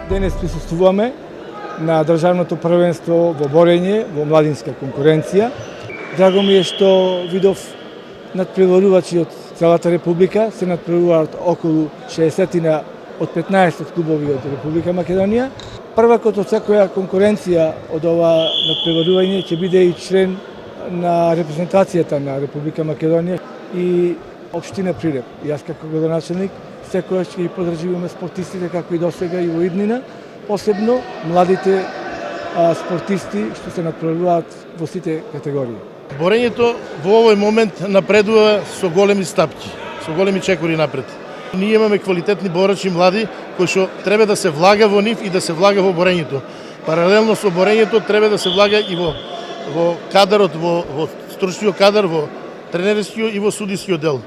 Денес присуствуваме на државното првенство во борење во младинска конкуренција. Драго ми е што видов надпреварувачи од целата Република, се надпреваруваат околу 60 од 15 клубови од Република Македонија. Првакот од секоја конкуренција од ова надпреварување ќе биде и член на репрезентацијата на Република Македонија и општина Прилеп. Јас како градоначелник секојаш ќе ги поддржуваме спортистите како и досега и во иднина, посебно младите спортисти што се надпреваруваат во сите категории. Борењето во овој момент напредува со големи стапки, со големи чекори напред. Ние имаме квалитетни борачи млади кои што треба да се влага во нив и да се влага во борењето. Паралелно со борењето треба да се влага и во кадарот, во стручниот кадар, во тренерскиот и во судискиот дел.